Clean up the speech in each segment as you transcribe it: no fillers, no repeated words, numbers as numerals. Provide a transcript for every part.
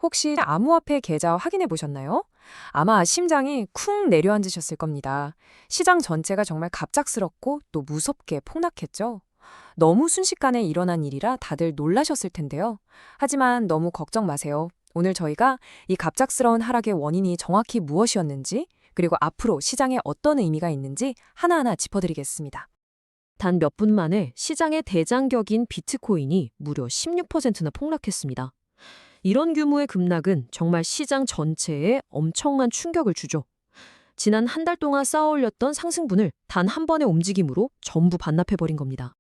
혹시 암호화폐 계좌 확인해 보셨나요? 아마 심장이 쿵 내려앉으셨을 겁니다. 시장 전체가 정말 갑작스럽고 또 무섭게 폭락했죠. 너무 순식간에 일어난 일이라 다들 놀라셨을 텐데요. 하지만 너무 걱정 마세요. 오늘 저희가 이 갑작스러운 하락의 원인이 정확히 무엇이었는지, 그리고 앞으로 시장에 어떤 의미가 있는지 하나하나 짚어드리겠습니다. 단 몇 분 만에 시장의 대장격인 비트코인이 무려 16%나 폭락했습니다. 이런 규모의 급락은 정말 시장 전체에 엄청난 충격을 주죠. 지난 한 달 동안 쌓아올렸던 상승분을 단 한 번의 움직임으로 전부 반납해버린 겁니다.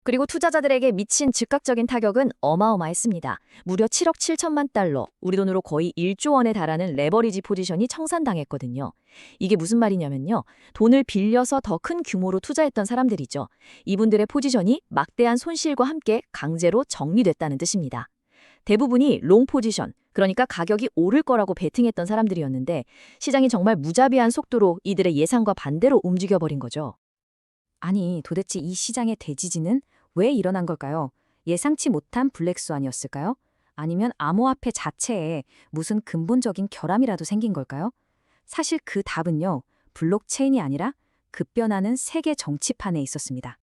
그리고 투자자들에게 미친 즉각적인 타격은 어마어마했습니다. 무려 7억 7천만 달러, 우리 돈으로 거의 1조 원에 달하는 레버리지 포지션이 청산당했거든요. 이게 무슨 말이냐면요. 돈을 빌려서 더 큰 규모로 투자했던 사람들이죠. 이분들의 포지션이 막대한 손실과 함께 강제로 정리됐다는 뜻입니다. 대부분이 롱 포지션, 그러니까 가격이 오를 거라고 베팅했던 사람들이었는데 시장이 정말 무자비한 속도로 이들의 예상과 반대로 움직여버린 거죠. 아니, 도대체 이 시장의 대지진은 왜 일어난 걸까요? 예상치 못한 블랙스완이었을까요? 아니면 암호화폐 자체에 무슨 근본적인 결함이라도 생긴 걸까요? 사실 그 답은요, 블록체인이 아니라 급변하는 세계 정치판에 있었습니다.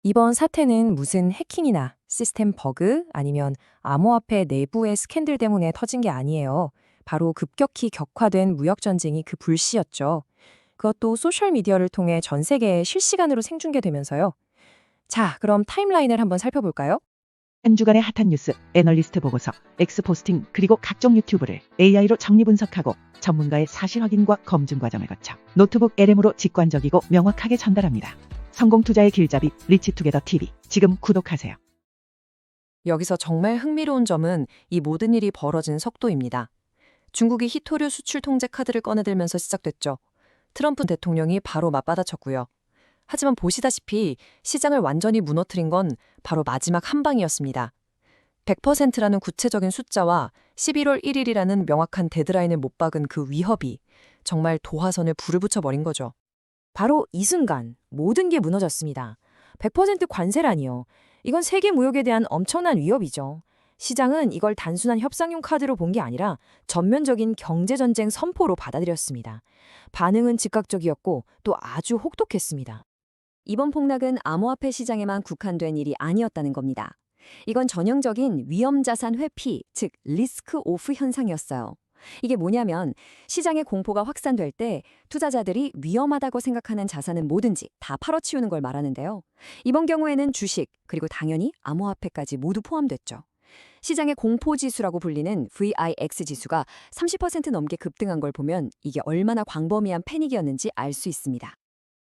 이번 사태는 무슨 해킹이나 시스템 버그 아니면 암호화폐 내부의 스캔들 때문에 터진 게 아니에요. 바로 급격히 격화된 무역전쟁이 그 불씨였죠. 그것도 소셜미디어를 통해 전 세계에 실시간으로 생중계되면서요. 자, 그럼 타임라인을 한번 살펴볼까요? 한 주간의 핫한 뉴스, 애널리스트 보고서, 엑스포스팅, 그리고 각종 유튜브를 AI로 정리 분석하고 전문가의 사실 확인과 검증 과정을 거쳐 노트북 LM으로 직관적이고 명확하게 전달합니다. 성공 투자의 길잡이 리치투게더 TV, 지금 구독하세요. 여기서 정말 흥미로운 점은 이 모든 일이 벌어진 속도입니다. 중국이 히토류 수출 통제 카드를 꺼내들면서 시작됐죠. 트럼프 대통령이 바로 맞받아쳤고요. 하지만 보시다시피 시장을 완전히 무너뜨린 건 바로 마지막 한 방이었습니다. 100%라는 구체적인 숫자와 11월 1일이라는 명확한 데드라인을 못 박은 그 위협이 정말 도화선을 불을 붙여버린 거죠. 바로 이 순간 모든 게 무너졌습니다. 100% 관세라니요. 이건 세계 무역에 대한 엄청난 위협이죠. 시장은 이걸 단순한 협상용 카드로 본 게 아니라 전면적인 경제전쟁 선포로 받아들였습니다. 반응은 즉각적이었고 또 아주 혹독했습니다. 이번 폭락은 암호화폐 시장에만 국한된 일이 아니었다는 겁니다. 이건 전형적인 위험자산 회피, 즉 리스크 오프 현상이었어요. 이게 뭐냐면 시장의 공포가 확산될 때 투자자들이 위험하다고 생각하는 자산은 뭐든지 다 팔아치우는 걸 말하는데요. 이번 경우에는 주식, 그리고 당연히 암호화폐까지 모두 포함됐죠. 시장의 공포지수라고 불리는 VIX 지수가 30% 넘게 급등한 걸 보면 이게 얼마나 광범위한 패닉이었는지 알 수 있습니다.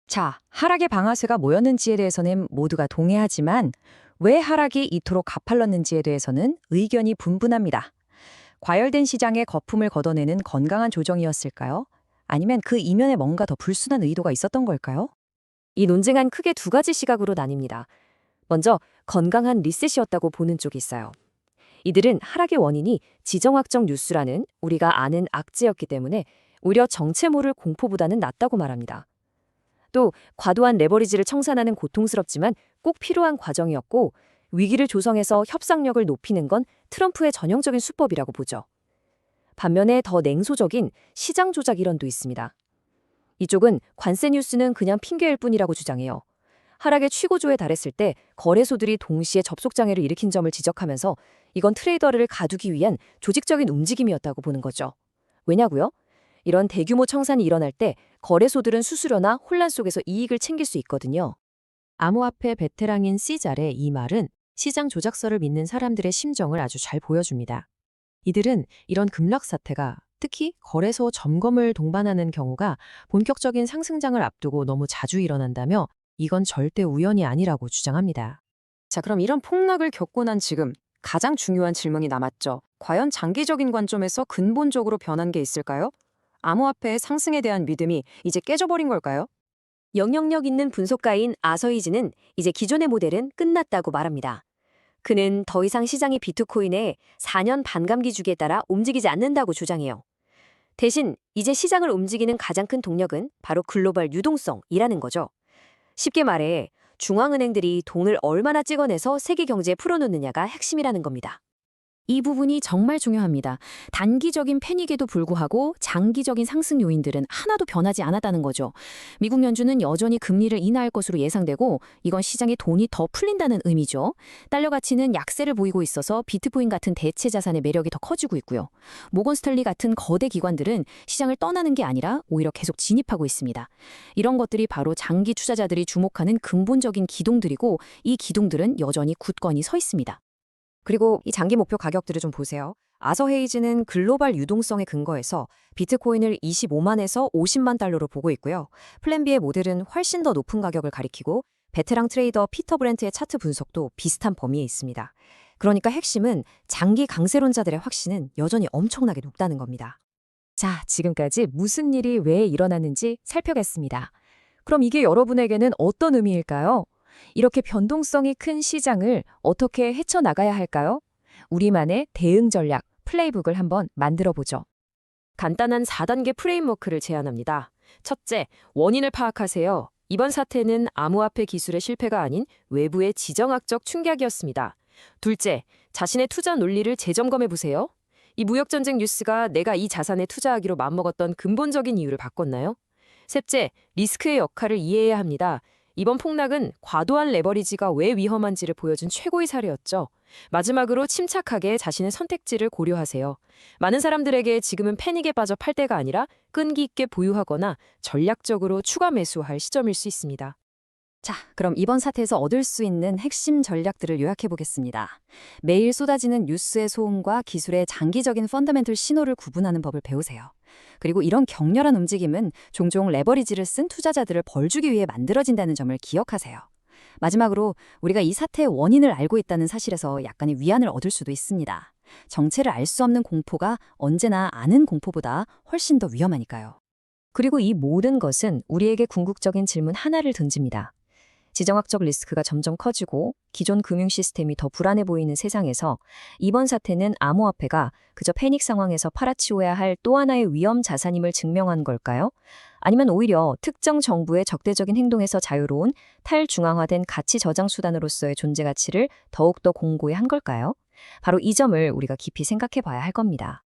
자, 하락의 방아쇠가 뭐였는지에 대해서는 모두가 동의하지만 왜 하락이 이토록 가팔랐는지에 대해서는 의견이 분분합니다. 과열된 시장의 거품을 걷어내는 건강한 조정이었을까요? 아니면 그 이면에 뭔가 더 불순한 의도가 있었던 걸까요? 이 논쟁은 크게 두 가지 시각으로 나뉩니다. 먼저 건강한 리셋이었다고 보는 쪽이 있어요. 이들은 하락의 원인이 지정학적 뉴스라는 우리가 아는 악재였기 때문에 오히려 정체 모를 공포보다는 낫다고 말합니다. 또 과도한 레버리지를 청산하는 고통스럽지만 꼭 필요한 과정이었고 위기를 조성해서 협상력을 높이는 건 트럼프의 전형적인 수법이라고 보죠. 반면에 더 냉소적인 시장 조작 이론도 있습니다. 이쪽은 관세 뉴스는 그냥 핑계일 뿐이라고 주장해요. 하락의 최고조에 달했을 때 거래소들이 동시에 접속 장애를 일으킨 점을 지적하면서 이건 트레이더를 가두기 위한 조직적인 움직임이었다고 보는 거죠. 왜냐고요? 이런 대규모 청산이 일어날 때 거래소들은 수수료나 혼란 속에서 이익을 챙길 수 있거든요. 암호화폐 베테랑인 C잘의 이 말은 시장 조작설을 믿는 사람들의 심정을 아주 잘 보여줍니다. 이들은 이런 급락 사태가 특히 거래소 점검을 동반하는 경우가 본격적인 상승장을 앞두고 너무 자주 일어난다며 이건 절대 우연이 아니라고 주장합니다. 자, 그럼 이런 폭락을 겪고 난 지금 가장 중요한 질문이 남았죠. 과연 장기적인 관점에서 근본적으로 변한 게 있을까요? 암호화폐의 상승에 대한 믿음이 이제 깨져버린 걸까요? 영향력 있는 분석가인 아서이즈는 이제 기존의 모델은 끝났다고 말합니다. 그는 더 이상 시장이 비트코인의 4년 반감기 주기에 따라 움직이지 않는다고 주장해요. 대신 이제 시장을 움직이는 가장 큰 동력은 바로 글로벌 유동성이라는 거죠. 쉽게 말해 중앙은행들이 돈을 얼마나 찍어내서 세계 경제에 풀어놓느냐가 핵심이라는 겁니다. 이 부분이 정말 중요합니다. 단기적인 패닉에도 불구하고 장기적인 상승 요인들은 하나도 변하지 않았다는 거죠. 미국 연준은 여전히 금리를 인하할 것으로 예상되고 이건 시장에 돈이 더 풀린다는 의미죠. 달러 가치는 약세를 보이고 있어서 비트코인 같은 대체 자산의 매력이 더 커지고 있고요. 모건 스털리 같은 거대 기관들은 시장을 떠나는 게 아니라 오히려 계속 진입하고 있습니다. 이런 것들이 바로 장기 투자자들이 주목하는 근본적인 기둥들이고 이 기둥들은 여전히 굳건히 서 있습니다. 그리고 이 장기 목표 가격들을 좀 보세요. 아서 헤이즈는 글로벌 유동성에 근거해서 비트코인을 25만에서 50만 달러로 보고 있고요. 플랜 B의 모델은 훨씬 더 높은 가격을 가리키고 베테랑 트레이더 피터 브렌트의 차트 분석도 비슷한 범위에 있습니다. 그러니까 핵심은 장기 강세론자들의 확신은 여전히 엄청나게 높다는 겁니다. 자, 지금까지 무슨 일이 왜 일어나는지 살펴봤습니다. 그럼 이게 여러분에게는 어떤 의미일까요? 이렇게 변동성이 큰 시장을 어떻게 헤쳐나가야 할까요? 우리만의 대응 전략, 플레이북을 한번 만들어 보죠. 간단한 4단계 프레임워크를 제안합니다. 첫째, 원인을 파악하세요. 이번 사태는 암호화폐 기술의 실패가 아닌 외부의 지정학적 충격이었습니다. 둘째, 자신의 투자 논리를 재점검해 보세요. 이 무역전쟁 뉴스가 내가 이 자산에 투자하기로 맘먹었던 근본적인 이유를 바꿨나요? 셋째, 리스크의 역할을 이해해야 합니다. 이번 폭락은 과도한 레버리지가 왜 위험한지를 보여준 최고의 사례였죠. 마지막으로 침착하게 자신의 선택지를 고려하세요. 많은 사람들에게 지금은 패닉에 빠져 팔 때가 아니라 끈기 있게 보유하거나 전략적으로 추가 매수할 시점일 수 있습니다. 자, 그럼 이번 사태에서 얻을 수 있는 핵심 전략들을 요약해 보겠습니다. 매일 쏟아지는 뉴스의 소음과 기술의 장기적인 펀더멘털 신호를 구분하는 법을 배우세요. 그리고 이런 격렬한 움직임은 종종 레버리지를 쓴 투자자들을 벌주기 위해 만들어진다는 점을 기억하세요. 마지막으로 우리가 이 사태의 원인을 알고 있다는 사실에서 약간의 위안을 얻을 수도 있습니다. 정체를 알 수 없는 공포가 언제나 아는 공포보다 훨씬 더 위험하니까요. 그리고 이 모든 것은 우리에게 궁극적인 질문 하나를 던집니다. 지정학적 리스크가 점점 커지고 기존 금융 시스템이 더 불안해 보이는 세상에서 이번 사태는 암호화폐가 그저 패닉 상황에서 팔아치워야 할 또 하나의 위험 자산임을 증명한 걸까요? 아니면 오히려 특정 정부의 적대적인 행동에서 자유로운 탈중앙화된 가치 저장 수단으로서의 존재 가치를 더욱더 공고히 한 걸까요? 바로 이 점을 우리가 깊이 생각해 봐야 할 겁니다.